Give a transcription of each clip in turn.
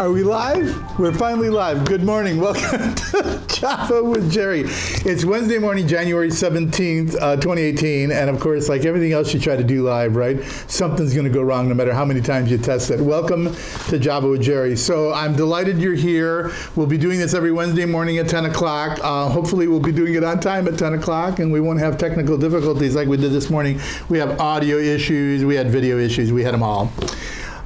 Are we live? We're finally live. Good morning. Welcome to Java with Jerry. It's Wednesday morning, January 17th, 2018. And of course, like everything else you try to do live, right? Something's going to go wrong no matter how many times you test it. Welcome to Java with Jerry. So I'm delighted you're here. We'll be doing this every Wednesday morning at 10 o'clock. Hopefully we'll be doing it on time at 10 o'clock and we won't have technical difficulties like we did this morning. We have audio issues. We had video issues. We had them all.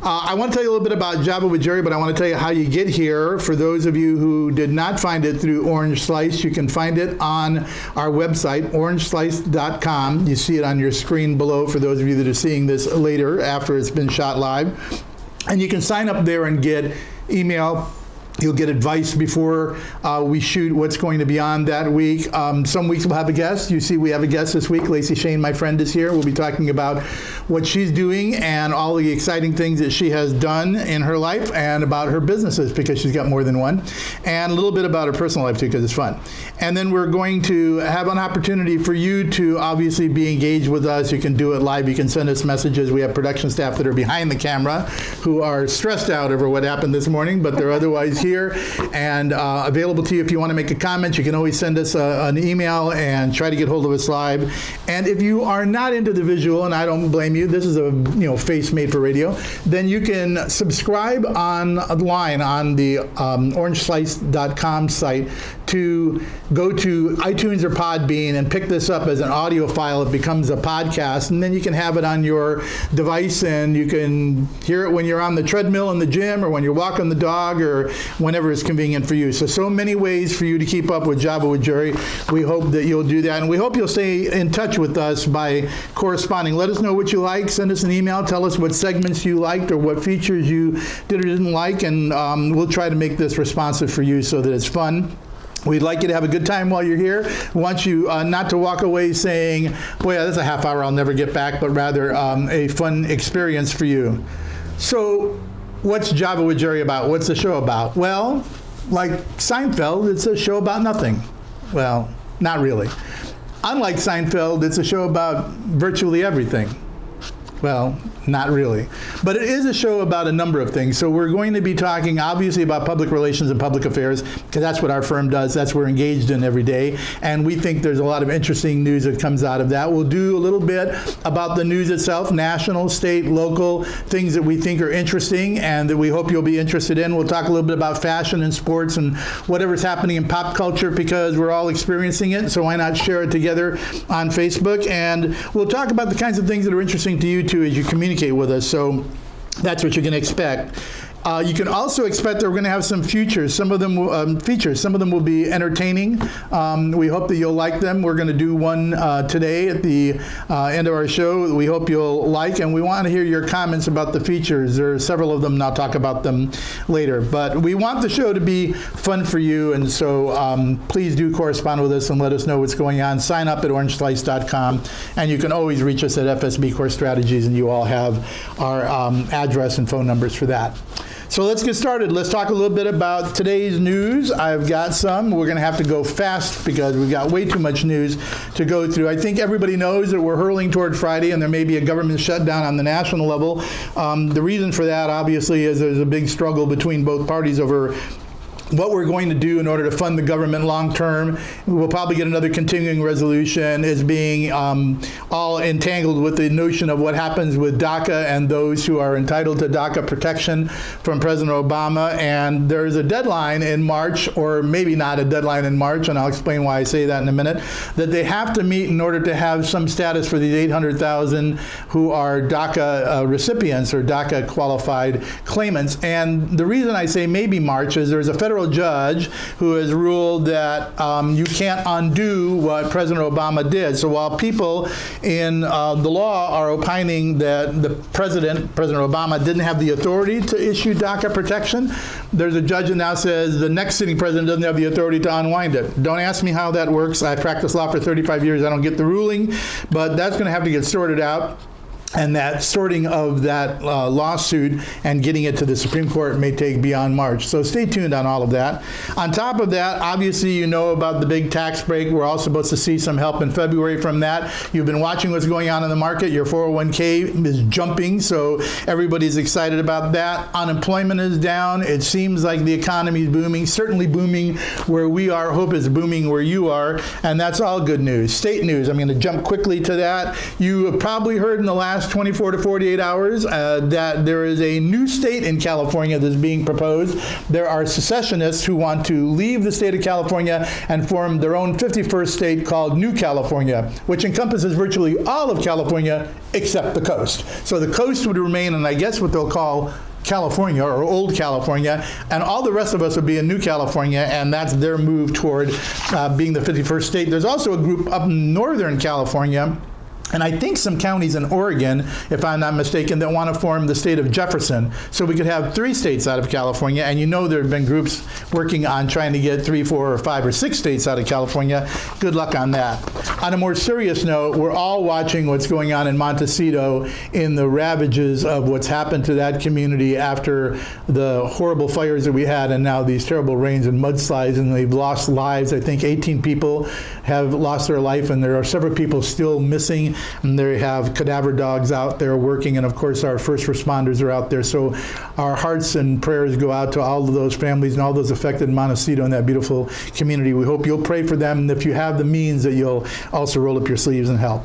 I want to tell you a little bit about Java with Jerry, but I want to tell you how you get here. For those of you who did not find it through Orange Slice, you can find it on our website, orangeslice.com. You see it on your screen below for those of you that are seeing this later after it's been shot live. And you can sign up there and get email. You'll get advice before we shoot what's going to be on that week. Some weeks we'll have a guest. You see we have a guest this week. Lacy Schoen, my friend, is here. We'll be talking about what she's doing and all the exciting things that she has done in her life and about her businesses, because she's got more than one, and a little bit about her personal life too, because it's fun. And then we're going to have an opportunity for you to obviously be engaged with us. You can do it live. You can send us messages. We have production staff that are behind the camera who are stressed out over what happened this morning, but they're otherwise here and available to you. If you want to make a comment, you can always send us an email and try to get hold of us live. And if you are not into the visual, and I don't blame you, this is a face made for radio, then you can subscribe online on the orangeslice.com site to go to iTunes or Podbean and pick this up as an audio file. It becomes a podcast, and then you can have it on your device and you can hear it when you're on the treadmill in the gym or when you're walking the dog or whenever it's convenient for you. So many ways for you to keep up with Java with Jerry. We hope that you'll do that, and we hope you'll stay in touch with us by corresponding. Let us know what you like. Send us an email. Tell us what segments you liked or what features you did or didn't like, and we'll try to make this responsive for you so that it's fun. We'd like you to have a good time while you're here. We want you not to walk away saying, boy, that's a half hour I'll never get back, but rather a fun experience for you. So what's Java with Jerry about? What's the show about? Well, like Seinfeld, it's a show about nothing. Well, not really. Unlike Seinfeld, it's a show about virtually everything. Well, not really. But it is a show about a number of things. So we're going to be talking, obviously, about public relations and public affairs, because that's what our firm does. That's what we're engaged in every day. And we think there's a lot of interesting news that comes out of that. We'll do a little bit about the news itself, national, state, local, things that we think are interesting and that we hope you'll be interested in. We'll talk a little bit about fashion and sports and whatever's happening in pop culture, because we're all experiencing it. So why not share it together on Facebook? And we'll talk about the kinds of things that are interesting to you, too, as you communicate with us. So that's what you're going to expect. You can also expect that we're going to have some features. Some of them will be entertaining. We hope that you'll like them. We're going to do one today at the end of our show that we hope you'll like, and we want to hear your comments about the features. There are several of them, and I'll talk about them later. But we want the show to be fun for you, and so please do correspond with us and let us know what's going on. Sign up at orangeslice.com, and you can always reach us at FSB Core Strategies, and you all have our address and phone numbers for that. So let's get started. Let's talk a little bit about today's news. I've got some. We're going to have to go fast because we've got way too much news to go through. I think everybody knows that we're hurling toward Friday and there may be a government shutdown on the national level. The reason for that, obviously, is there's a big struggle between both parties over what we're going to do in order to fund the government long term. We'll probably get another continuing resolution as being all entangled with the notion of what happens with DACA and those who are entitled to DACA protection from President Obama. And there's a deadline in March, or maybe not a deadline in March, and I'll explain why I say that in a minute, that they have to meet in order to have some status for these 800,000 who are DACA recipients or DACA qualified claimants. And the reason I say maybe March is there's a federal judge who has ruled that you can't undo what President Obama did. So while people in the law are opining that the President Obama, didn't have the authority to issue DACA protection, there's a judge that now says the next sitting president doesn't have the authority to unwind it. Don't ask me how that works. I practiced law for 35 years. I don't get the ruling, but that's going to have to get sorted out. And that sorting of that lawsuit and getting it to the Supreme Court may take beyond March. So stay tuned on all of that. On top of that, obviously you know about the big tax break. We're all supposed to see some help in February from that. You've been watching what's going on in the market. Your 401k is jumping, so everybody's excited about that. Unemployment is down. It seems like the economy is booming, certainly booming where we are. Hope is booming where you are, and that's all good news. State news, I'm going to jump quickly to that. You have probably heard in the last 24 to 48 hours that there is a new state in California that's being proposed. There are secessionists who want to leave the state of California and form their own 51st state called New California, which encompasses virtually all of California except the coast. So the coast would remain, and I guess what they'll call California or Old California, and all the rest of us would be in New California, and that's their move toward being the 51st state. There's also a group up in Northern California, and I think some counties in Oregon, if I'm not mistaken, that want to form the state of Jefferson. So we could have 3 states out of California, and you know there have been groups working on trying to get 3, 4, or 5, or 6 states out of California. Good luck on that. On a more serious note, we're all watching what's going on in Montecito in the ravages of what's happened to that community after the horrible fires that we had and now these terrible rains and mudslides, and they've lost lives. I think 18 people have lost their life, and there are several people still missing. And they have cadaver dogs out there working, and of course our first responders are out there. So our hearts and prayers go out to all of those families and all those affected in Montecito and that beautiful community. We hope you'll pray for them, and if you have the means, that you'll also roll up your sleeves and help.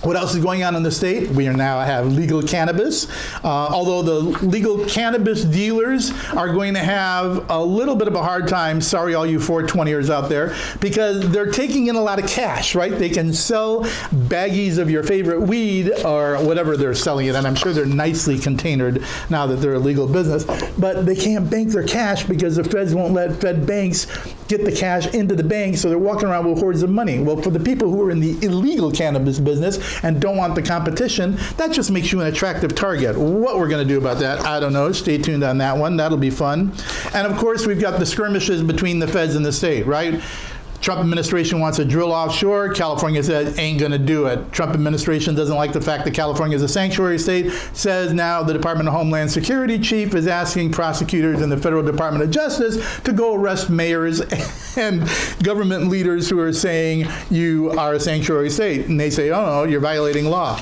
What else is going on in the state? We now have legal cannabis, although the legal cannabis dealers are going to have a little bit of a hard time, sorry all you 420ers out there, because they're taking in a lot of cash, right? They can sell baggies of your favorite weed or whatever they're selling it, and I'm sure they're nicely containered now that they're a legal business, but they can't bank their cash because the feds won't let Fed banks get the cash into the bank, so they're walking around with hordes of money. Well, for the people who are in the illegal cannabis business and don't want the competition, that just makes you an attractive target. What we're going to do about that, I don't know. Stay tuned on that one. That'll be fun. And of course, we've got the skirmishes between the feds and the state, right? Trump administration wants to drill offshore. California says ain't going to do it. Trump administration doesn't like the fact that California is a sanctuary state, says now the Department of Homeland Security chief is asking prosecutors in the Federal Department of Justice to go arrest mayors and government leaders who are saying you are a sanctuary state. And they say, oh no, you're violating law.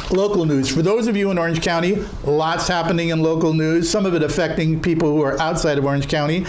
Local news. For those of you in Orange County, lots happening in local news, some of it affecting people who are outside of Orange County.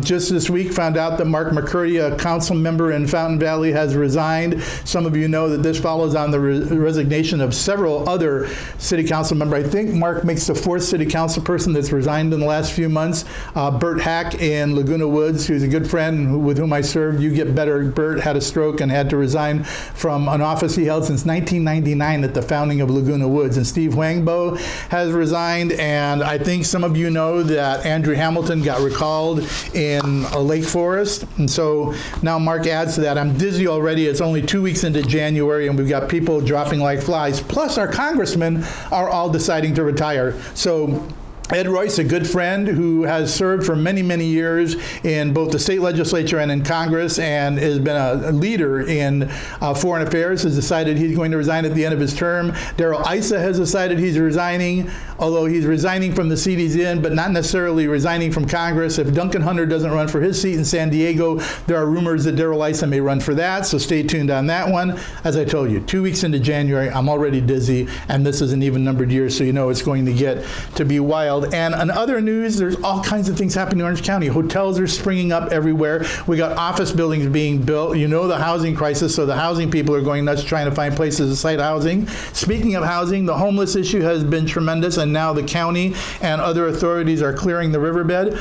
Just this week, found out that Mark McCurdy, a council member in Fountain Valley, has resigned. Some of you know that this follows on the resignation of several other city council members. I think Mark makes the 4th city council person that's resigned in the last few months. Bert Hack in Laguna Woods, who's a good friend with whom I served. You Get Better. Bert had a stroke and had to resign from an office he held since 1999 at the founding of Laguna Woods. And Steve Huangbo has resigned, and I think some of you know that Andrew Hamilton got recalled in Lake Forest, and so now Mark adds to that. I'm dizzy already. It's only 2 weeks into January, and we've got people dropping like flies, plus our congressmen are all deciding to retire. So Ed Royce, a good friend who has served for many, many years in both the state legislature and in Congress and has been a leader in foreign affairs, has decided he's going to resign at the end of his term. Darrell Issa has decided he's resigning, although he's resigning from the seat he's in, but not necessarily resigning from Congress. If Duncan Hunter doesn't run for his seat in San Diego, there are rumors that Darrell Issa may run for that, so stay tuned on that one. As I told you, 2 weeks into January, I'm already dizzy, and this is an even-numbered year, so you know it's going to get to be wild. And on other news, there's all kinds of things happening in Orange County. Hotels are springing up everywhere. We got office buildings being built. You know the housing crisis, so the housing people are going nuts trying to find places to site housing. Speaking of housing, the homeless issue has been tremendous, and now the county and other authorities are clearing the riverbed.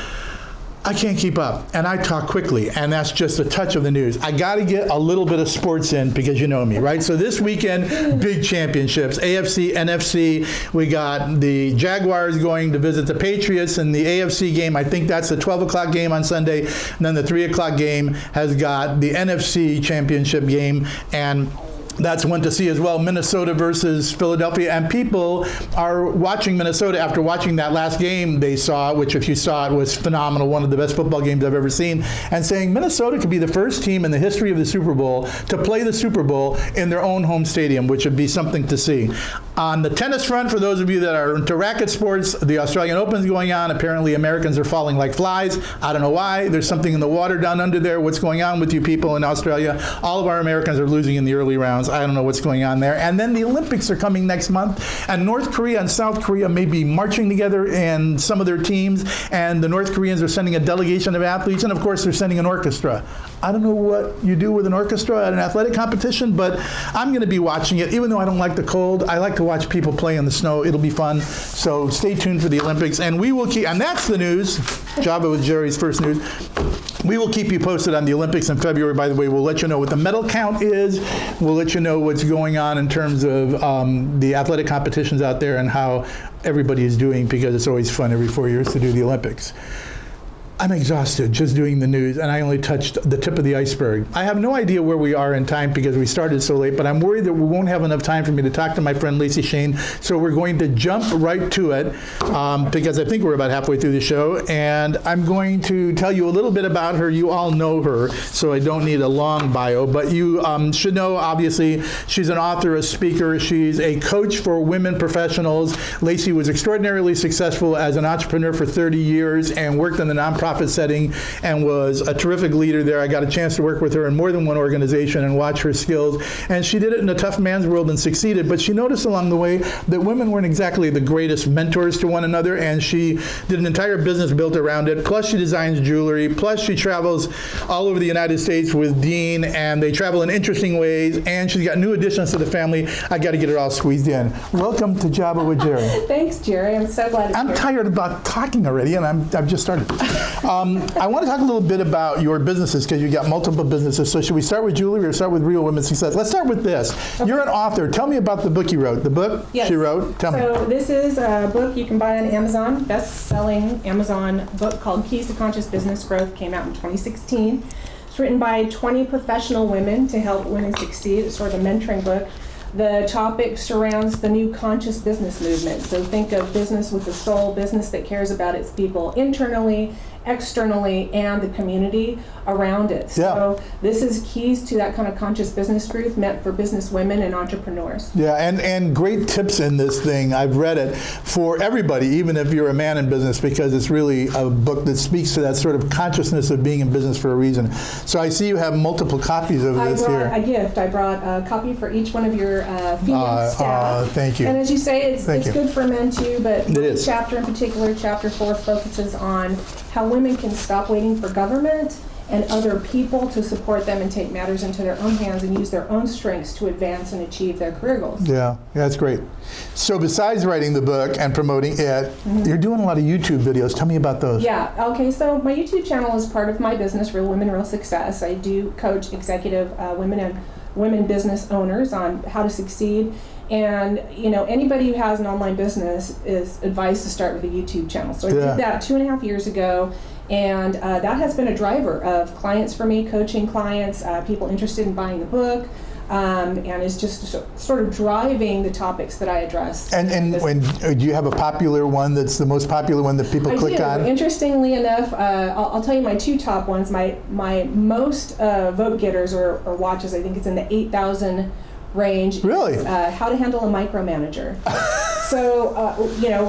I can't keep up, and I talk quickly, and that's just a touch of the news. I got to get a little bit of sports in because you know me, right? So this weekend, big championships, AFC, NFC. We got the Jaguars going to visit the Patriots in the AFC game. I think that's the 12 o'clock game on Sunday, and then the 3 o'clock game has got the NFC championship game, and That's one to see as well. Minnesota versus Philadelphia. And people are watching Minnesota after watching that last game they saw, which if you saw it was phenomenal, one of the best football games I've ever seen, and saying Minnesota could be the first team in the history of the Super Bowl to play the Super Bowl in their own home stadium, which would be something to see. On the tennis front, for those of you that are into racket sports, the Australian Open's going on. Apparently Americans are falling like flies. I don't know why. There's something in the water down under there. What's going on with you people in Australia? All of our Americans are losing in the early rounds. I don't know what's going on there. And then the Olympics are coming next month, and North Korea and South Korea may be marching together in some of their teams, and the North Koreans are sending a delegation of athletes, and of course they're sending an orchestra. I don't know what you do with an orchestra at an athletic competition, but I'm going to be watching it. Even though I don't like the cold, I like to watch people play in the snow. It'll be fun. So stay tuned for the Olympics, and we will keep, and that's the news. Java with Jerry's first news. We will keep you posted on the Olympics in February. By the way, we'll let you know what the medal count is. We'll let you know what's going on in terms of the athletic competitions out there and how everybody is doing, because it's always fun every 4 years to do the Olympics. I'm exhausted just doing the news, and I only touched the tip of the iceberg. I have no idea where we are in time because we started so late, but I'm worried that we won't have enough time for me to talk to my friend Lacy Schoen, so we're going to jump right to it because I think we're about halfway through the show, and I'm going to tell you a little bit about her. You all know her, so I don't need a long bio, but you should know, obviously, she's an author, a speaker, she's a coach for women professionals. Lacy was extraordinarily successful as an entrepreneur for 30 years and worked in the nonprofit setting and was a terrific leader there. I got a chance to work with her in more than one organization and watch her skills. And she did it in a tough man's world and succeeded, but she noticed along the way that women weren't exactly the greatest mentors to one another, and she did an entire business built around it. Plus she designs jewelry. Plus she travels all over the United States with Dean, and they travel in interesting ways, and she's got new additions to the family. I got to get it all squeezed in. Welcome to Java with Jerry. Thanks, Jerry. I'm so glad to be here. I'm tired about talking already, and I've just started. I want to talk a little bit about your businesses because you got multiple businesses. So should we start with jewelry or start with real women's success? Let's start with this. Okay. You're an author. Tell me about the book you wrote. The book she wrote. Tell me. So this is a book you can buy on Amazon, best-selling Amazon book called Keys to Conscious Business Growth. Came out in 2016. It's written by 20 professional women to help women succeed. It's sort of a mentoring book. The topic surrounds the new conscious business movement. So think of business with a soul, business that cares about its people internally, externally, and the community around it. So this is keys to that kind of conscious business growth meant for business women and entrepreneurs. Yeah, and great tips in this thing. I've read it for everybody, even if you're a man in business, because it's really a book that speaks to that sort of consciousness of being in business for a reason. So I see you have multiple copies of this here. I brought a gift. I brought a copy for each one of your female staff. Thank you. And as you say, it's good for men too, but this chapter in particular, chapter 4, focuses on how women can stop waiting for government and other people to support them and take matters into their own hands and use their own strengths to advance and achieve their career goals. Yeah, that's great. So besides writing the book and promoting it, you're doing a lot of YouTube videos. Tell me about those. Yeah, okay, so my YouTube channel is part of my business, Real Women, Real Success. I do coach executive women and women business owners on how to succeed. And anybody who has an online business is advised to start with a YouTube channel. So I did that 2.5 years ago, and that has been a driver of clients for me, coaching clients, people interested in buying the book, and it's just sort of driving the topics that I address. And do you have a popular one that's the most popular one that people click on? Interestingly enough, I'll tell you my two top ones. My most vote getters or watches, I think it's in the 8,000 range. Really? How to handle a micromanager. So,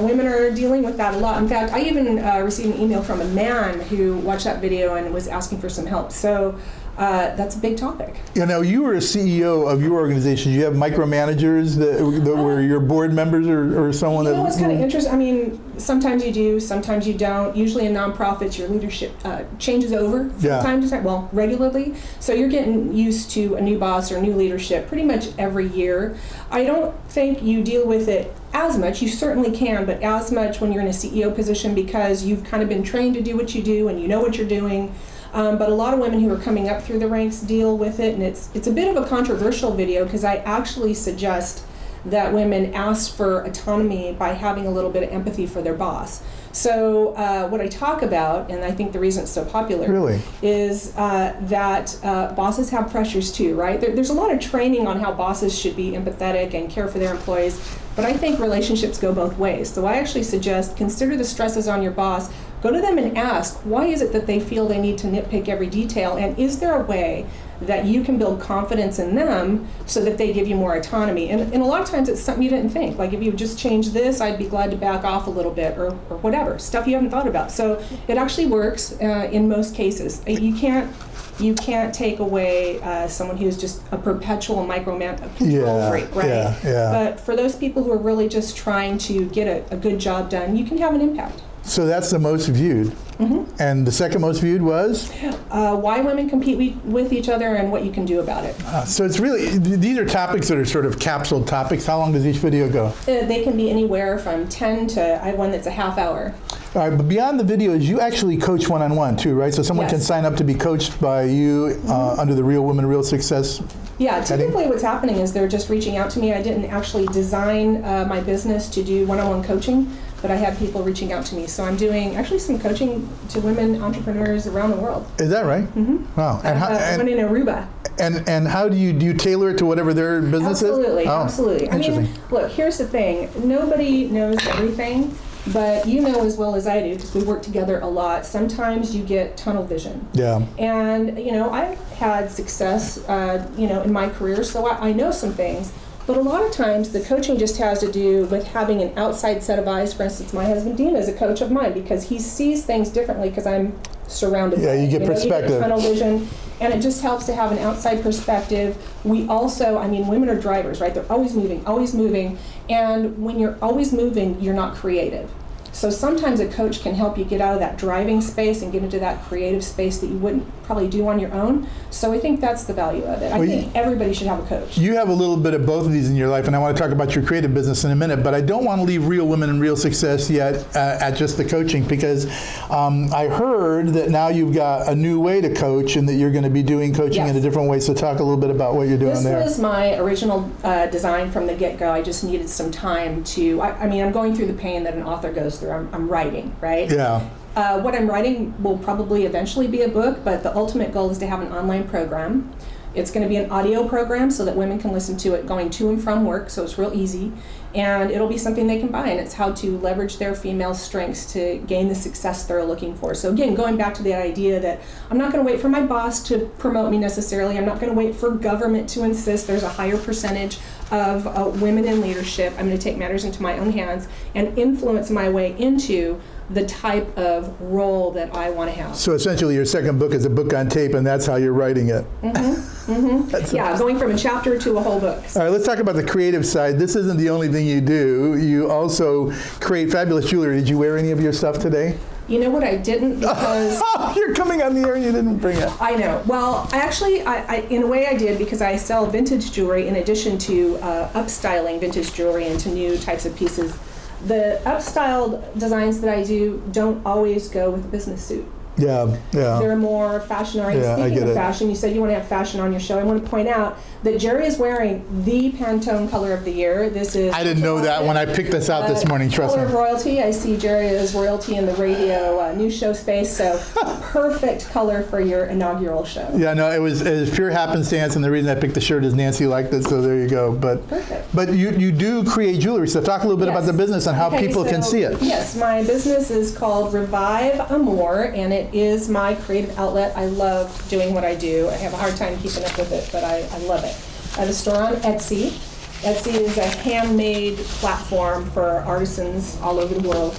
women are dealing with that a lot. In fact, I even received an email from a man who watched that video and was asking for some help. So that's a big topic. You were a CEO of your organization. You have micromanagers that were your board members or someone that... It's kind of interesting. I mean, sometimes you do, sometimes you don't. Usually in nonprofits, your leadership changes over from time to time, regularly. So you're getting used to a new boss or new leadership pretty much every year. I don't think you deal with it as much. You certainly can, but as much when you're in a CEO position because you've kind of been trained to do what you do and you know what you're doing. But a lot of women who are coming up through the ranks deal with it, and it's a bit of a controversial video because I actually suggest that women ask for autonomy by having a little bit of empathy for their boss. So what I talk about, and I think the reason it's so popular, Really? is that bosses have pressures too, right? There's a lot of training on how bosses should be empathetic and care for their employees, but I think relationships go both ways. So I actually suggest consider the stresses on your boss. Go to them and ask, why is it that they feel they need to nitpick every detail, and is there a way that you can build confidence in them so that they give you more autonomy? And a lot of times it's something you didn't think. Like, if you just change this, I'd be glad to back off a little bit, or whatever, stuff you haven't thought about. So it actually works in most cases. You can't take away someone who's just a perpetual control freak, right? Yeah. But for those people who are really just trying to get a good job done, you can have an impact. So that's the most viewed. Mm-hmm. And the second most viewed was? Why women compete with each other and what you can do about it. So it's really, these are topics that are sort of capsule topics. How long does each video go? They can be anywhere from 10 to, I have one that's a half hour. All right, but beyond the videos, you actually coach one-on-one too, right? So someone Yes. can sign up to be coached by you under the Real Women, Real Success. Yeah, typically what's happening is they're just reaching out to me. I didn't actually design my business to do one-on-one coaching, but I had people reaching out to me. So I'm doing actually some coaching to women entrepreneurs around the world. Is that right? Mm-hmm. Wow. And one in Aruba. And how do you tailor it to whatever their business Absolutely, is? absolutely. I Interesting. mean, look, here's the thing. Nobody knows everything, but you know as well as I do, because we work together a lot, sometimes you get tunnel vision. Yeah. And, I've had success, in my career, so I know some things. But a lot of times the coaching just has to do with having an outside set of eyes. For instance, my husband Dean is a coach of mine because he sees things differently because I'm surrounded by it. You get perspective. You get tunnel vision, and it just helps to have an outside perspective. We also, women are drivers, right? They're always moving. And when you're always moving, you're not creative. So sometimes a coach can help you get out of that driving space and get into that creative space that you wouldn't probably do on your own. So I think that's the value of it. I think everybody should have a coach. You have a little bit of both of these in your life, and I want to talk about your creative business in a minute, but I don't want to leave Real Women and Real Success yet at just the coaching, because I heard that now you've got a new way to coach and that you're going to be doing coaching in a different way. So talk a little bit about what you're doing there. This was my original design from the get-go. I just needed some time to, I'm going through the pain that an author goes through. I'm writing, right? Yeah. What I'm writing will probably eventually be a book, but the ultimate goal is to have an online program. It's going to be an audio program so that women can listen to it going to and from work, so it's real easy. And it'll be something they can buy, and it's how to leverage their female strengths to gain the success they're looking for. So again, going back to the idea that I'm not going to wait for my boss to promote me necessarily. I'm not going to wait for government to insist there's a higher percentage of women in leadership. I'm going to take matters into my own hands and influence my way into the type of role that I want to have. So essentially your second book is a book on tape, and that's how you're writing it. Mm-hmm. Mm-hmm. Yeah, going from a chapter to a whole book. All right, let's talk about the creative side. This isn't the only thing you do. You also create fabulous jewelry. Did you wear any of your stuff today? You know what, I didn't, because... You're coming on the air and you didn't bring it. I know. Well, actually, I in a way I did, because I sell vintage jewelry in addition to upstyling vintage jewelry into new types of pieces. The upstyled designs that I do don't always go with a business suit. Yeah. They're more fashion-oriented. Yeah, Speaking I get of it. fashion, you said you want to have fashion on your show. I want to point out that Jerry is wearing the Pantone color of the year. This is... I didn't know that when I picked this out this morning, trust Color me. of royalty. I see Jerry as royalty in the radio news show space, so perfect color for your inaugural show. Yeah, no, it was pure happenstance, and the reason I picked the shirt is Nancy liked it, so there you go. Perfect. But you do create jewelry, so talk a little bit about the business and how people can see it. Yes, my business is called Revive Amour, and it is my creative outlet. I love doing what I do. I have a hard time keeping up with it, but I love it. I have a store on Etsy. Etsy is a handmade platform for artisans all over the world.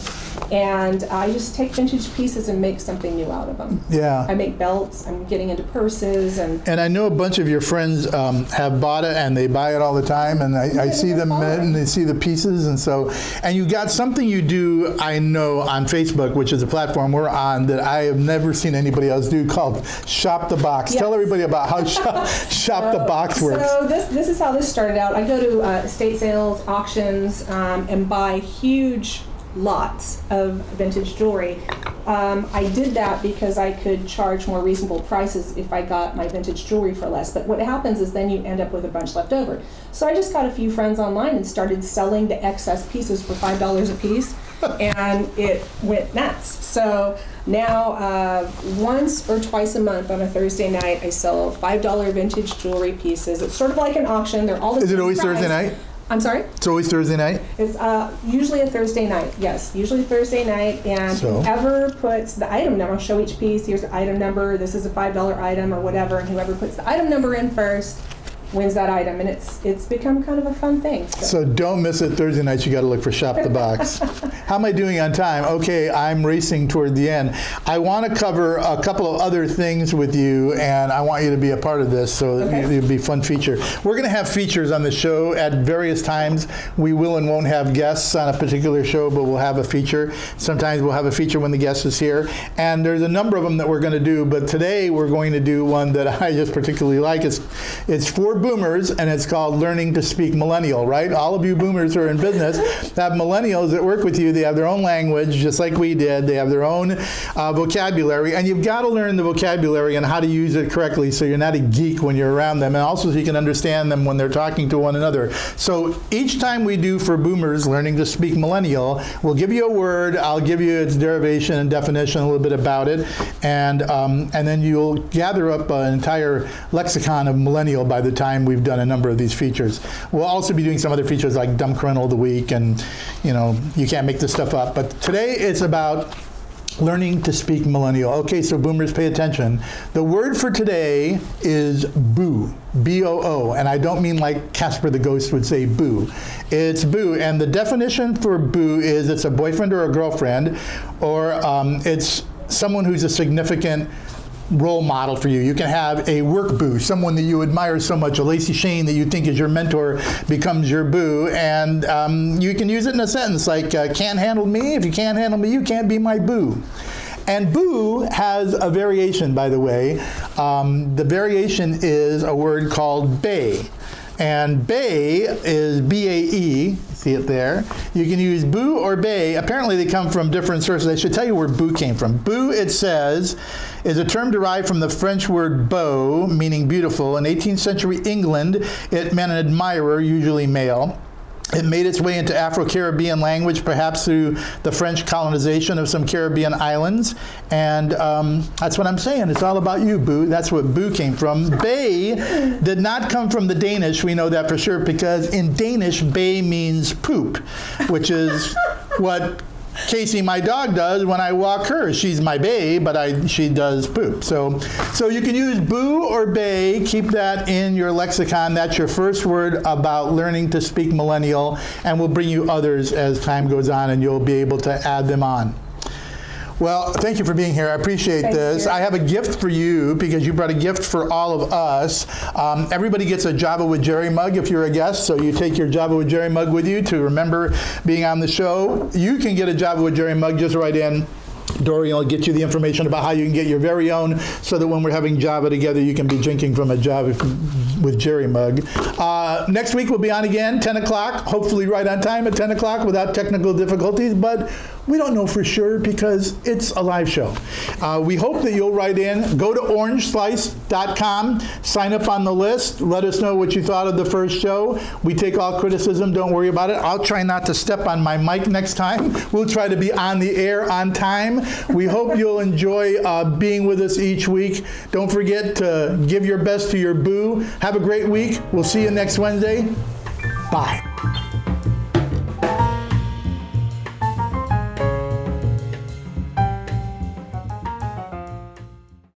And I just take vintage pieces and make something new out of them. Yeah. I make belts. I'm getting into purses. And I know a bunch of your friends have bought it, and they buy it all the time, and I see them and they see the pieces, and you got something you do, I know, on Facebook, which is a platform we're on, that I have never seen anybody else do, called Shop the Box. Yes. Tell everybody about how Shop the Box works. So this is how this started out. I go to estate sales, auctions, and buy huge lots of vintage jewelry. I did that because I could charge more reasonable prices if I got my vintage jewelry for less. But what happens is then you end up with a bunch left over. So I just got a few friends online and started selling the excess pieces for $5 a piece, and it went nuts. So now once or twice a month on a Thursday night, I sell $5 vintage jewelry pieces. It's sort of like an auction. They're all the same Is it always price. Thursday night? I'm sorry? It's always Thursday night? It's usually a Thursday night, yes. Usually Thursday night, and So? whoever puts the item number, I'll show each piece, here's the item number, this is a $5 item or whatever, and whoever puts the item number in first wins that item, and it's become kind of a fun thing. So don't miss it Thursday nights. You got to look for Shop the Box. How am I doing on time? Okay, I'm racing toward the end. I want to cover a couple of other things with you, and I want you to be a part of this, so it'll be a fun feature. We're going to have features on the show at various times. We will and won't have guests on a particular show, but we'll have a feature. Sometimes we'll have a feature when the guest is here, and there's a number of them that we're going to do, but today we're going to do one that I just particularly like. It's for boomers, and it's called Learning to Speak Millennial, right? All of you boomers who are in business have millennials that work with you. They have their own language, just like we did. They have their own vocabulary, and you've got to learn the vocabulary and how to use it correctly so you're not a geek when you're around them, and also so you can understand them when they're talking to one another. So each time we do for boomers Learning to Speak Millennial, we'll give you a word, I'll give you its derivation and definition, a little bit about it, and then you'll gather up an entire lexicon of millennial by the time we've done a number of these features. We'll also be doing some other features like Dumb Criminal of the Week, and you can't make this stuff up. But today it's about learning to speak millennial. Okay, so boomers, pay attention. The word for today is boo, B-O-O, and I don't mean like Casper the Ghost would say boo. It's boo, and the definition for boo is it's a boyfriend or a girlfriend, or it's someone who's a significant role model for you. You can have a work boo, someone that you admire so much, a Lacy Schoen that you think is your mentor becomes your boo, and you can use it in a sentence like, can't handle me? If you can't handle me, you can't be my boo. And boo has a variation, by the way. The variation is a word called bae. And bae is B-A-E, see it there. You can use boo or bae. Apparently they come from different sources. I should tell you where boo came from. Boo, it says, is a term derived from the French word beau, meaning beautiful. In 18th century England, it meant an admirer, usually male. It made its way into Afro-Caribbean language, perhaps through the French colonization of some Caribbean islands. And that's what I'm saying. It's all about you, boo. That's what boo came from. Bae did not come from the Danish. We know that for sure, because in Danish, bae means poop, which is what Casey, my dog, does when I walk her. She's my bae, but she does poop. So you can use boo or bae. Keep that in your lexicon. That's your first word about learning to speak millennial, and we'll bring you others as time goes on, and you'll be able to add them on. Well, thank you for being here. I appreciate this. I have a gift for you because you brought a gift for all of us. Everybody gets a Java with Jerry mug if you're a guest, so you take your Java with Jerry mug with you to remember being on the show. You can get a Java with Jerry mug. Just write in Dorian will get you the information about how you can get your very own, so that when we're having Java together, you can be drinking from a Java with Jerry mug. Next week we'll be on again, 10 o'clock, hopefully right on time at 10 o'clock without technical difficulties, but we don't know for sure because it's a live show. We hope that you'll write in. Go to orangeslice.com, sign up on the list, let us know what you thought of the first show. We take all criticism, don't worry about it. I'll try not to step on my mic next time. We'll try to be on the air on time. We hope you'll enjoy being with us each week. Don't forget to give your best to your boo. Have a great week. We'll see you next Wednesday. Bye.